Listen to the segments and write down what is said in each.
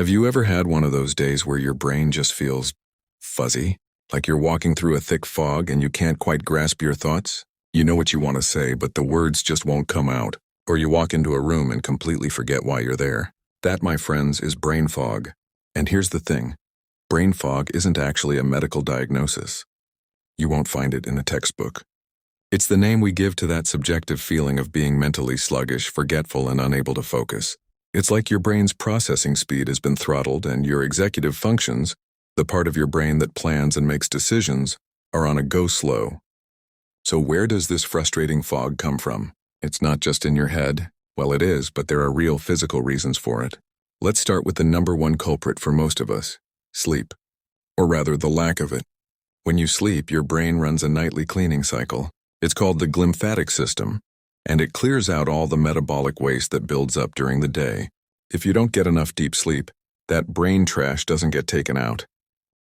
Have you ever had one of those days where your brain just feels fuzzy? Like you're walking through a thick fog and you can't quite grasp your thoughts? You know what you want to say, but the words just won't come out. Or you walk into a room and completely forget why you're there. That, my friends, is brain fog. And here's the thing. Brain fog isn't actually a medical diagnosis. You won't find it in a textbook. It's the name we give to that subjective feeling of being mentally sluggish, forgetful, and unable to focus. It's like your brain's processing speed has been throttled and your executive functions, the part of your brain that plans and makes decisions, are on a go slow. So where does this frustrating fog come from? It's not just in your head. Well, it is, but there are real physical reasons for it. Let's start with the number one culprit for most of us: sleep. Or rather, the lack of it. When you sleep, your brain runs a nightly cleaning cycle. It's called the glymphatic system, and it clears out all the metabolic waste that builds up during the day. If you don't get enough deep sleep, that brain trash doesn't get taken out.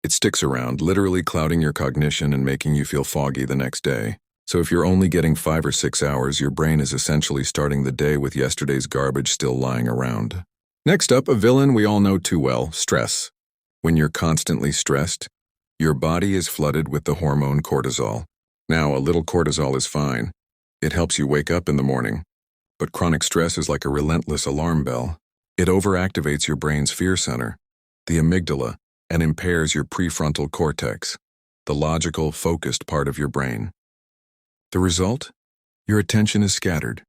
It sticks around, literally clouding your cognition and making you feel foggy the next day. So if you're only getting 5 or 6 hours, your brain is essentially starting the day with yesterday's garbage still lying around. Next up, a villain we all know too well: stress. When you're constantly stressed, your body is flooded with the hormone cortisol. Now, a little cortisol is fine. It helps you wake up in the morning. But chronic stress is like a relentless alarm bell. It overactivates your brain's fear center, the amygdala, and impairs your prefrontal cortex, the logical, focused part of your brain. The result? Your attention is scattered.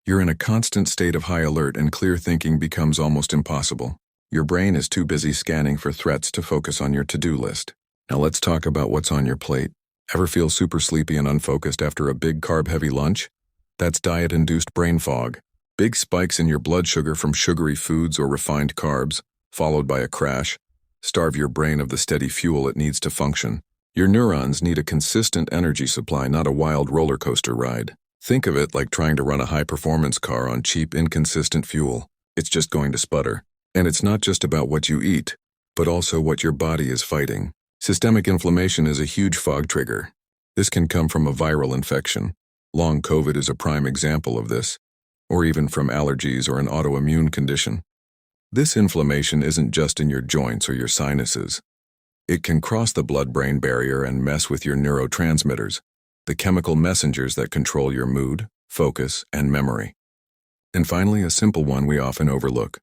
You're in a constant state of high alert and clear thinking becomes almost impossible. Your brain is too busy scanning for threats to focus on your to-do list. Now let's talk about what's on your plate. Ever feel super sleepy and unfocused after a big carb-heavy lunch? That's diet-induced brain fog. Big spikes in your blood sugar from sugary foods or refined carbs, followed by a crash, starve your brain of the steady fuel it needs to function. Your neurons need a consistent energy supply, not a wild roller coaster ride. Think of it like trying to run a high-performance car on cheap, inconsistent fuel. It's just going to sputter. And it's not just about what you eat, but also what your body is fighting. Systemic inflammation is a huge fog trigger. This can come from a viral infection. Long COVID is a prime example of this, or even from allergies or an autoimmune condition. This inflammation isn't just in your joints or your sinuses. It can cross the blood-brain barrier and mess with your neurotransmitters, the chemical messengers that control your mood, focus, and memory. And finally, a simple one we often overlook: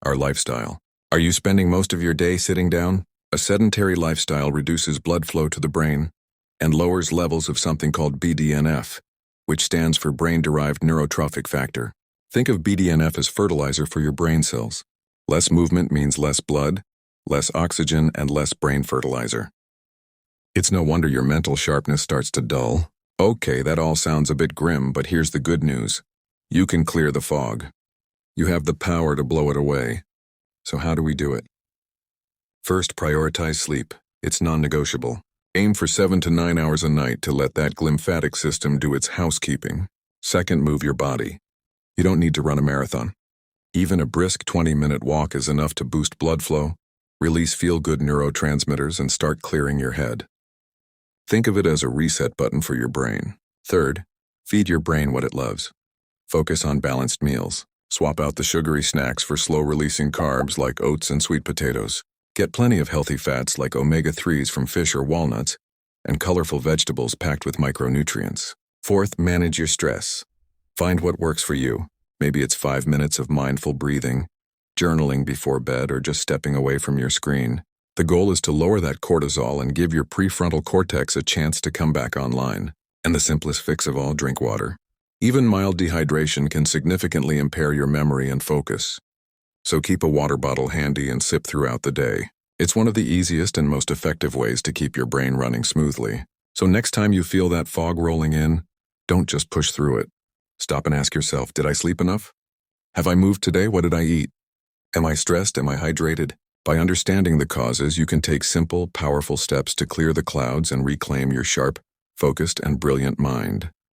our lifestyle. Are you spending most of your day sitting down? A sedentary lifestyle reduces blood flow to the brain and lowers levels of something called BDNF, which stands for brain-derived neurotrophic factor. Think of BDNF as fertilizer for your brain cells. Less movement means less blood, less oxygen, and less brain fertilizer. It's no wonder your mental sharpness starts to dull. Okay, that all sounds a bit grim, but here's the good news. You can clear the fog. You have the power to blow it away. So how do we do it? First, prioritize sleep. It's non-negotiable. Aim for 7 to 9 hours a night to let that glymphatic system do its housekeeping. Second, move your body. You don't need to run a marathon. Even a brisk 20-minute walk is enough to boost blood flow, release feel-good neurotransmitters, and start clearing your head. Think of it as a reset button for your brain. Third, feed your brain what it loves. Focus on balanced meals. Swap out the sugary snacks for slow-releasing carbs like oats and sweet potatoes. Get plenty of healthy fats like omega-3s from fish or walnuts, and colorful vegetables packed with micronutrients. Fourth, manage your stress. Find what works for you. Maybe it's 5 minutes of mindful breathing, journaling before bed, or just stepping away from your screen. The goal is to lower that cortisol and give your prefrontal cortex a chance to come back online. And the simplest fix of all: drink water. Even mild dehydration can significantly impair your memory and focus. So keep a water bottle handy and sip throughout the day. It's one of the easiest and most effective ways to keep your brain running smoothly. So next time you feel that fog rolling in, don't just push through it. Stop and ask yourself, did I sleep enough? Have I moved today? What did I eat? Am I stressed? Am I hydrated? By understanding the causes, you can take simple, powerful steps to clear the clouds and reclaim your sharp, focused, and brilliant mind.